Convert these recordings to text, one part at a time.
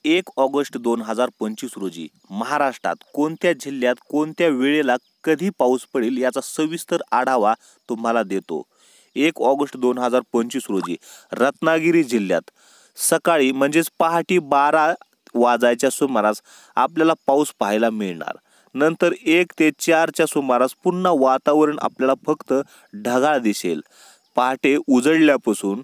1 August 2025 रोजी महाराष्ट्रात कोणत्या जिल्ह्यात कोणत्या वेळेला कधी पाऊस पडेल याचा सविस्तर आढावा तुम्हाला देतो। 1 ऑगस्ट 2025 रोजी रत्नागिरी जिल्ह्यात सकाळी म्हणजेच पहाटे 12 वाजायच्या सुमारास आपल्याला पाऊस पाहायला मिळणार। नंतर 1 ते 4 च्या सुमारास पुन्हा वातावरण आपल्याला फक्त ढगाळ दिसेल। पहाटे उजळल्यापासून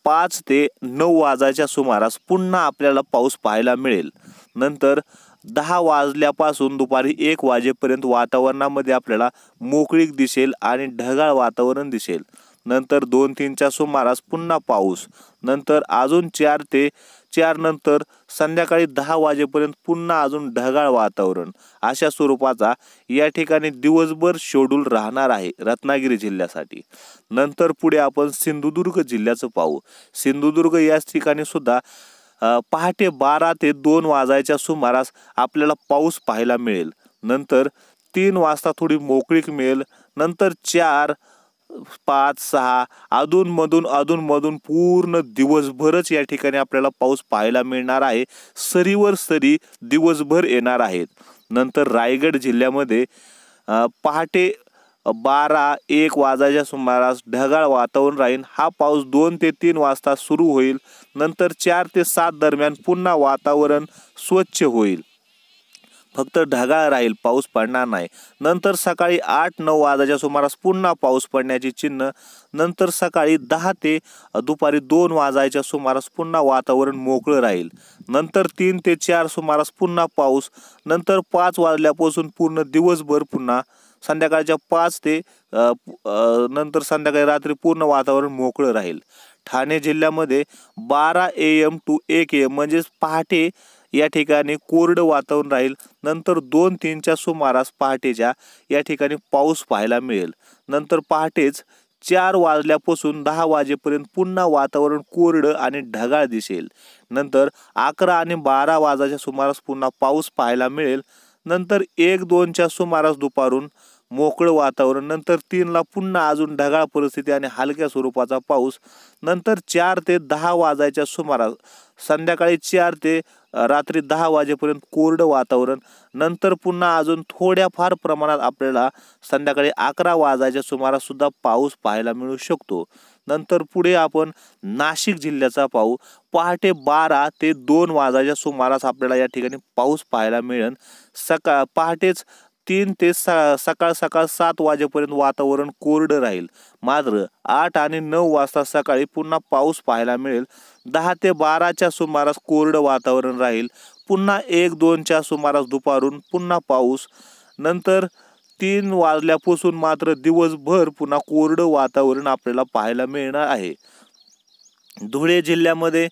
5 ते 9 वाजायच्या सुमारास पुन्हा आपल्याला पाऊस पाहायला मिळेल। नंतर 10 वाजल्यापासून दुपारी 1 वाजेपर्यंत वातावरणामध्ये आपल्याला मोकळीक दिसेल आणि ढगाळ वातावरण दिसेल। नंतर 2-3 च्या सुमारास पुन्हा पाऊस। नंतर अजून 4 ते 4 नंतर संध्याकाळी 10 वाजेपर्यंत पुन्हा अजून ढगाळ वातावरण। अशा स्वरूपाचा या ठिकाणी दिवसभर शेड्यूल राहणार आहे रत्नागिरी जिल्ह्यासाठी। नंतर पुढे आपण सिंधुदुर्ग जिल्ह्याचं पाहू। सिंधुदुर्ग याच ठिकाणी सुद्धा पहाटे 12 ते 2 वाजायच्या सुमारास आपल्याला पाऊस पाहायला मिळेल। नंतर 3 वाजता थोडी मोकळीक मिळेल। नंतर 4, 5, 6 अधूनमधून पूर्ण दिवसभरच या ठिकाणी आपल्याला पाऊस पाहायला मिळणार आहे। सरीवर सरी दिवसभर येणार आहेत। नंतर रायगड जिल्ह्यामध्ये पहाटे 12-1 वाजायच्या सुमारास ढगाळ वातावरण राहील। हा पाऊस 2 ते 3 वाजता सुरू होईल। नंतर 4 ते 7 दरम्यान पुन्हा वातावरण स्वच्छ होईल, फक्त ढगाळ राहील, पाऊस पडणार नाही। नंतर सकाळी 8-9 वाजायच्या सुमारास पुन्हा पाऊस पडण्याची चिन्ह। नंतर सकाळी 10 ते दुपारी 2 वाजायच्या सुमारास पुन्हा वातावरण मोकळं राहील। नंतर 3 ते 4 सुमारास पुन्हा पाऊस। नंतर 5 वाजल्यापासून पूर्ण दिवसभर पुन्हा संध्याकाळच्या 5 ते नंतर संध्याकाळी रात्री पूर्ण वातावरण मोकळं राहील। ठाणे जिल्ह्यामध्ये 12 AM to 1 AM म्हणजेच पहाटे या ठिकाणी कोरडं वातावरण राहील। नंतर 2-3 च्या सुमारास पहाटेच्या या ठिकाणी पाऊस पाहायला मिळेल। नंतर पहाटेच 4 वाजल्यापासून 10 वाजेपर्यंत पुन्हा वातावरण कोरडं आणि ढगाळ दिसेल। नंतर 11 आणि 12 वाजायच्या सुमारास पुन्हा पाऊस पाहायला मिळेल। नंतर 1-2 च्या सुमारास दुपारून मोकळं वातावरण। नंतर 3 ला पुन्हा अजून ढगाळ परिस्थिती आणि हलक्या स्वरूपाचा पाऊस। नंतर 4 ते 10 वाजायच्या सुमारास संध्याकाळी 4 ते रात्री 10 वाजेपर्यंत कोरडं वातावरण। नंतर पुन्हा अजून थोड्याफार प्रमाणात आपल्याला संध्याकाळी 11 वाजायच्या सुमारास सुद्धा पाऊस पाहायला मिळू शकतो। नंतर पुढे आपण नाशिक जिल्ह्याचा पाहू। पहाटे 12 ते 2 वाजायच्या सुमारास आपल्याला या ठिकाणी पाऊस पाहायला मिळेल। पहाटेच 3 ते सकाळ 7 वाजेपर्यंत वातावरण कोरडं राहील। मात्र 8 आणि 9 वाजता सकाळी पुन्हा पाऊस पाहायला मिळेल। 10 ते 12 च्या सुमारास कोरडं वातावरण राहील। पुन्हा 1-2 च्या सुमारास दुपारून पुन्हा पाऊस। नंतर 3 वाजल्यापासून मात्र दिवसभर पुन्हा कोरडं वातावरण आपल्याला पाहायला मिळणार आहे। धुळे जिल्ह्यामध्ये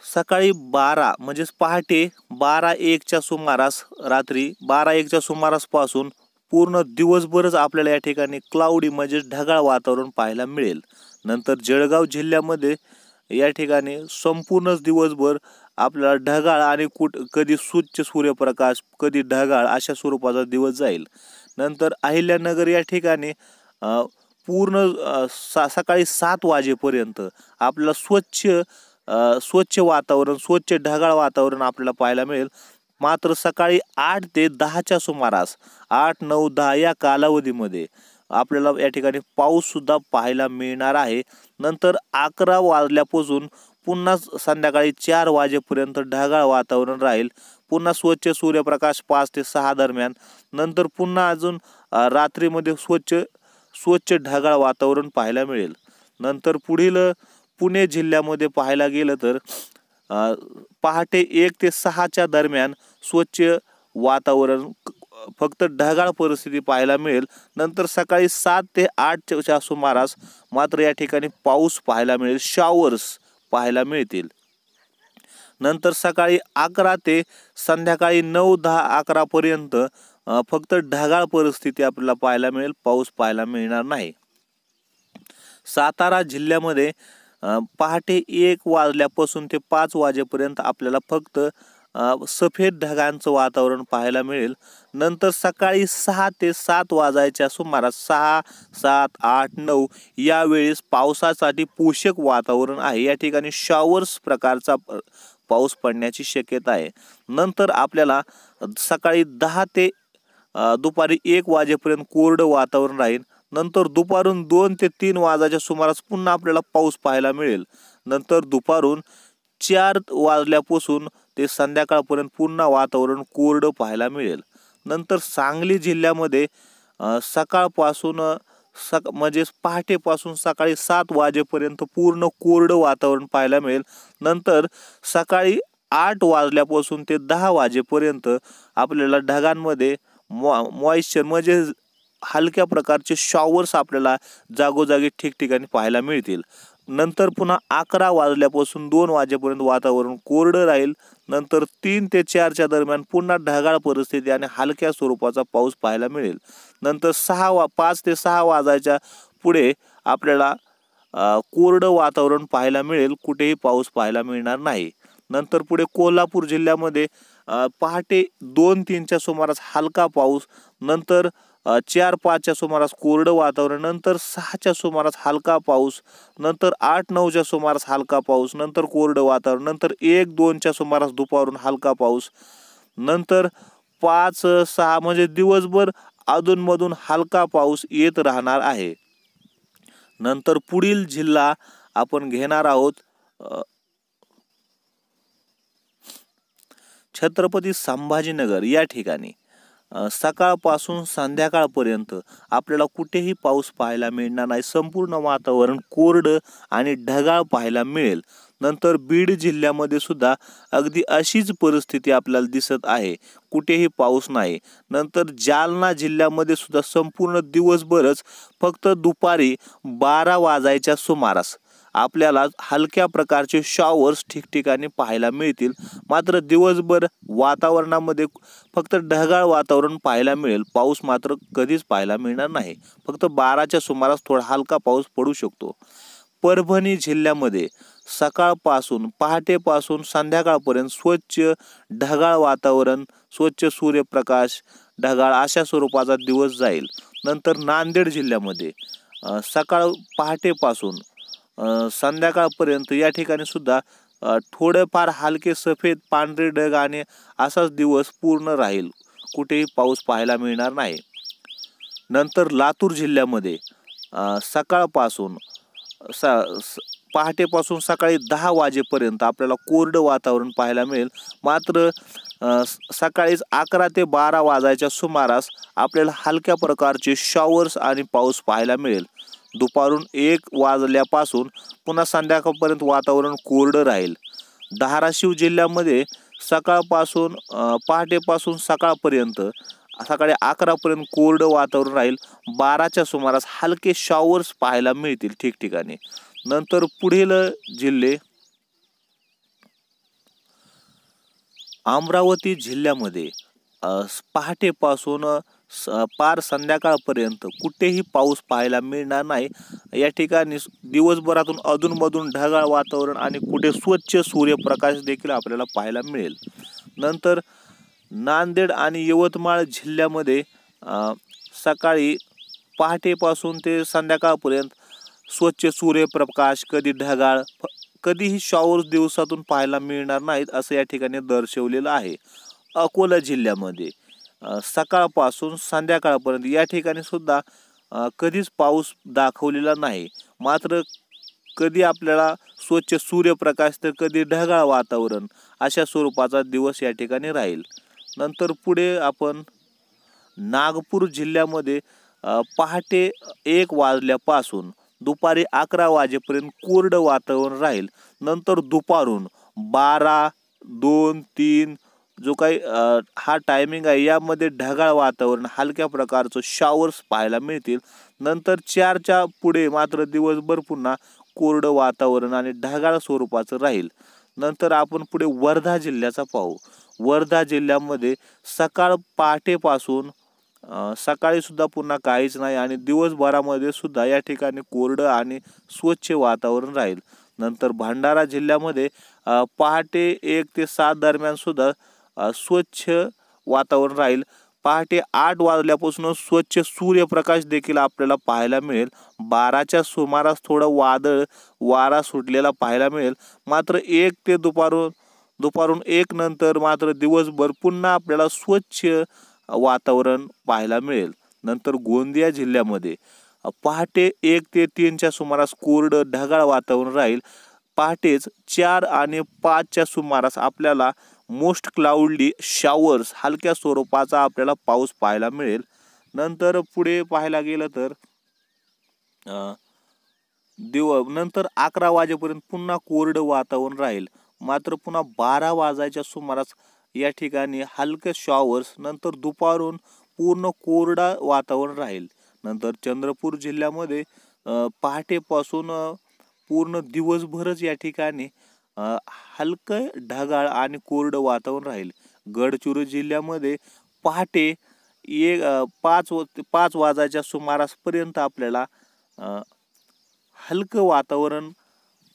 सकाळी 12 म्हणजेच पहाटे 12-1 च्या सुमारास रात्री 12-1 च्या सुमारास पासून पूर्ण दिवसभरच आपल्याला या ठिकाणी क्लाउडी म्हणजेच ढगाळ वातावरण पाहायला मिळेल। नंतर जळगाव जिल्ह्यामध्ये या ठिकाणी संपूर्ण दिवसभर आपल्याला ढगाळ आणि कधी स्वच्छ सूर्यप्रकाश कधी ढगाळ अशा स्वरूपाचा दिवस जाईल। नंतर अहिल्यानगर या ठिकाणी पूर्ण सकाळी 7 वाजेपर्यंत आपल्याला स्वच्छ वातावरण, स्वच्छ ढगाळ वातावरण आपल्याला पाहायला मिळेल। मात्र सकाळी 8 ते 10 च्या सुमारास 8, 9, 10 या कालावधीमध्ये आपल्याला या ठिकाणी पाऊस सुद्धा पाहायला मिळणार आहे। नंतर 11 वाजल्यापासून पुन्हा संध्याकाळी 4 वाजेपर्यंत ढगाळ वातावरण राहील। पुन्हा स्वच्छ सूर्यप्रकाश 5 ते 6 दरम्यान। नंतर पुन्हा अजून रात्रीमध्ये स्वच्छ ढगाळ वातावरण पाहायला मिळेल। नंतर पुढील पुणे जिल्ह्यामध्ये पाहायला गेलं तर पहाटे 1 ते 6 च्या दरम्यान स्वच्छ वातावरण, फक्त ढगाळ परिस्थिती पाहायला मिळेल। नंतर सकाळी 7 ते 8 च्या सुमारास मात्र या ठिकाणी पाऊस पाहायला मिळेल, शॉवर्स पाहायला मिळतील। नंतर सकाळी 11 ते संध्याकाळी 9, 10, 11 पर्यंत फक्त ढगाळ परिस्थिती आपल्याला पाहायला मिळेल, पाऊस पाहायला मिळणार नाही। सातारा जिल्ह्यामध्ये पहाटे 1 वाजल्यापासून ते 5 वाजेपर्यंत आपल्याला फक्त सफेद ढगांचं वातावरण पाहायला मिळेल। नंतर सकाळी 6 ते 7 वाजायच्या सुमारास 6, 7, 8, 9 यावेळेस पावसासाठी पोषक वातावरण आहे। या ठिकाणी शॉवर्स प्रकारचा पाऊस पडण्याची शक्यता आहे. नंतर आपल्याला सकाळी 10 ते दुपारी 1 वाजेपर्यंत कोरडं वातावरण राहील. नंतर दुपारून 2 ते 3 वाजायच्या सुमारास पुन्हा आपल्याला पाऊस पाहायला मिळेल. नंतर दुपारून 4 वाजल्यापासून ते संध्याकाळपर्यंत पुन्हा वातावरण कोरडं पाहायला मिळेल. नंतर सांगली जिल्ह्यामध्ये सकाळपासून म्हणजे पहाटेपासून सकाळी 7 वाजेपर्यंत पूर्ण कोरडं वातावरण पाहायला मिळेल. नंतर सकाळी 8 वाजल्यापासून ते 10 वाजेपर्यंत आपल्याला ढगांमध्ये मॉइश्चर म्हणजे हलक्या प्रकारचे शॉवर्स आपल्याला जागोजागी ठिकठिकाणी पाहायला मिळतील. नंतर पुन्हा 11 वाजल्यापासून 2 वाजेपर्यंत वातावरण कोरडं राहील. नंतर 3 ते 4च्या दरम्यान पुन्हा ढगाळ परिस्थिती आणि हलक्या स्वरूपाचा पाऊस पाहायला मिळेल. नंतर 5 ते 6 वाजायच्या पुढे आपल्याला कोरडं वातावरण पाहायला मिळेल, कुठेही पाऊस पाहायला मिळणार नाही. नंतर पुढे कोल्हापूर जिल्ह्यामध्ये पहाटे 2-3च्या सुमारास हलका पाऊस, नंतर 4-5च्या सुमारास कोरडं वातावरण, नंतर 6च्या सुमारास हलका पाऊस, नंतर 8-9च्या सुमारास हलका पाऊस, नंतर कोरडं वातावरण, नंतर 1-2च्या सुमारास दुपारून हलका पाऊस, नंतर 5-6 म्हणजे दिवसभर अधूनमधून हलका पाऊस येत राहणार आहे. नंतर पुढील जिल्हा आपण घेणार आहोत छत्रपती संभाजीनगर. या ठिकाणी सकाळपासून संध्याकाळपर्यंत आपल्याला कुठेही पाऊस पाहायला मिळणार नाही. संपूर्ण वातावरण कोरडं आणि ढगाळ पाहायला मिळेल. नंतर बीड जिल्ह्यामध्ये सुद्धा अगदी अशीच परिस्थिती आपल्याला दिसत आहे, कुठेही पाऊस नाही. नंतर जालना जिल्ह्यामध्ये सुद्धा संपूर्ण दिवसभरच फक्त दुपारी 12 वाजायच्या सुमारास आपल्याला हलक्या प्रकारचे शॉवर्स ठिकठिकाणी पाहायला मिळतील. मात्र दिवसभर वातावरणामध्ये फक्त ढगाळ वातावरण पाहायला मिळेल. पाऊस मात्र कधीच पाहायला मिळणार नाही. फक्त 12च्या सुमारास थोडा हलका पाऊस पडू शकतो. परभणी जिल्ह्यामध्ये सकाळपासून पहाटेपासून संध्याकाळपर्यंत स्वच्छ ढगाळ वातावरण, स्वच्छ सूर्यप्रकाश, ढगाळ अशा स्वरूपाचा दिवस जाईल. नंतर नांदेड जिल्ह्यामध्ये पहाटेपासून संध्याकाळपर्यंत या ठिकाणी सुद्धा थोडेफार हलके सफेद पांढरे ढग आणि असाच दिवस पूर्ण राहील, कुठेही पाऊस पाहायला मिळणार नाही. नंतर लातूर जिल्ह्यामध्ये सकाळपासून पहाटेपासून सकाळी 10 वाजेपर्यंत आपल्याला कोरडं वातावरण पाहायला मिळेल. मात्र सकाळीच 11 ते 12 वाजायच्या सुमारास आपल्याला हलक्या प्रकारचे शॉवर्स आणि पाऊस पाहायला मिळेल. दुपारून 1 वाजल्यापासून पुन्हा संध्याकाळपर्यंत वातावरण कोरडं राहील. धाराशिव जिल्ह्यामध्ये पहाटेपासून सकाळपर्यंत सकाळी 11 पर्यंत कोरडं वातावरण राहील. 12च्या सुमारास हलके शॉवर्स पाहायला मिळतील ठिकठिकाणी. नंतर पुढील जिल्हे अमरावती जिल्ह्यामध्ये पहाटेपासून पार संध्याकाळपर्यंत कुठेही पाऊस पाहायला मिळणार नाही. या ठिकाणी दिवसभरातून अधूनमधून ढगाळ वातावरण आणि कुठे स्वच्छ सूर्यप्रकाश देखील आपल्याला पाहायला मिळेल. नंतर नांदेड आणि यवतमाळ जिल्ह्यामध्ये सकाळी पहाटेपासून ते संध्याकाळपर्यंत स्वच्छ सूर्यप्रकाश, कधी ढगाळ, कधीही शॉवर्स दिवसातून पाहायला मिळणार नाहीत असं या ठिकाणी दर्शवलेलं आहे. अकोला जिल्ह्यामध्ये सकाळपासून संध्याकाळपर्यंत या ठिकाणी सुद्धा कधीच पाऊस दाखवलेला नाही. मात्र कधी आपल्याला स्वच्छ सूर्यप्रकाश तर कधी ढगाळ वातावरण अशा स्वरूपाचा दिवस या ठिकाणी राहील. नंतर पुढे आपण नागपूर जिल्ह्यामध्ये पहाटे 1 वाजल्यापासून दुपारी 11 वाजेपर्यंत कोरडं वातावरण राहील. नंतर दुपारून 12, 2, 3 जो काही हा टायमिंग आहे यामध्ये ढगाळ वातावरण, हलक्या प्रकारचं शॉवर्स पाहायला मिळतील. नंतर 4च्या पुढे मात्र दिवसभर पुन्हा कोरडं वातावरण आणि ढगाळ स्वरूपाचं राहील. नंतर आपण पुढे वर्धा जिल्ह्याचा पाहू. वर्धा जिल्ह्यामध्ये पहाटेपासून सकाळी सुद्धा पुन्हा काहीच नाही आणि दिवसभरामध्ये सुद्धा या ठिकाणी कोरडं आणि स्वच्छ वातावरण राहील. नंतर भंडारा जिल्ह्यामध्ये पहाटे 1 ते 7 दरम्यान सुद्धा स्वच्छ वातावरण राहील. पहाटे 8 वाजल्यापासून स्वच्छ सूर्यप्रकाश देखील आपल्याला पाहायला मिळेल. 12च्या सुमारास थोडा वारा सुटलेला पाहायला मिळेल. मात्र 1 ते दुपारून दुपारून 1 नंतर मात्र दिवसभर पुन्हा आपल्याला स्वच्छ वातावरण पाहायला मिळेल. नंतर गोंदिया जिल्ह्यामध्ये पहाटे 1 ते 3च्या सुमारास कोरडं ढगाळ वातावरण राहील. पहाटेच 4 आणि 5च्या सुमारास आपल्याला मोस्ट क्लाउडली शॉवर्स हलक्या स्वरूपाचा आपल्याला पाऊस पाहायला मिळेल. नंतर पुढे पाहायला गेलं तर नंतर 11 वाजेपर्यंत पुन्हा कोरडं वातावरण राहील. मात्र पुन्हा 12 वाजायच्या सुमारास या ठिकाणी हलके शॉवर्स, नंतर दुपारून पूर्ण कोरडा वातावरण राहील. नंतर चंद्रपूर जिल्ह्यामध्ये पहाटेपासून पूर्ण दिवसभरच या ठिकाणी हलकं ढगाळ आणि कोरडं वातावरण राहील. गडचिरोली जिल्ह्यामध्ये पहाटे 5 वाजायच्या सुमारासपर्यंत आपल्याला हलकं वातावरण,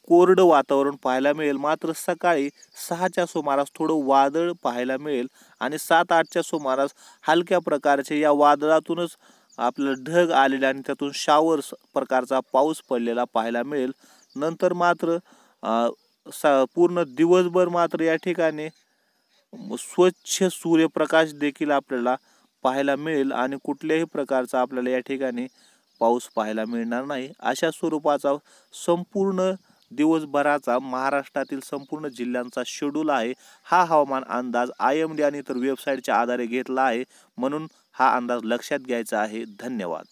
कोरडं वातावरण पाहायला मिळेल. मात्र सकाळी 6च्या सुमारास थोडं वादळ पाहायला मिळेल आणि 7-8च्या सुमारास हलक्या प्रकारचे या वादळातूनच आपलं ढग आलेले आणि त्यातून शॉवर्स प्रकारचा पाऊस पडलेला पाहायला मिळेल. नंतर मात्र पूर्ण दिवसभर मात्र या ठिकाणी स्वच्छ सूर्यप्रकाश देखील आपल्याला पाहायला मिळेल आणि कुठल्याही प्रकारचा आपल्याला या ठिकाणी पाऊस पाहायला मिळणार नाही. अशा स्वरूपाचा संपूर्ण दिवसभराचा महाराष्ट्रातील संपूर्ण जिल्ह्यांचा शेड्यूल आहे. हा हवामान अंदाज IMD आणि इतर वेबसाईटच्या आधारे घेतला आहे, म्हणून हा अंदाज लक्षात घ्यायचा आहे. धन्यवाद.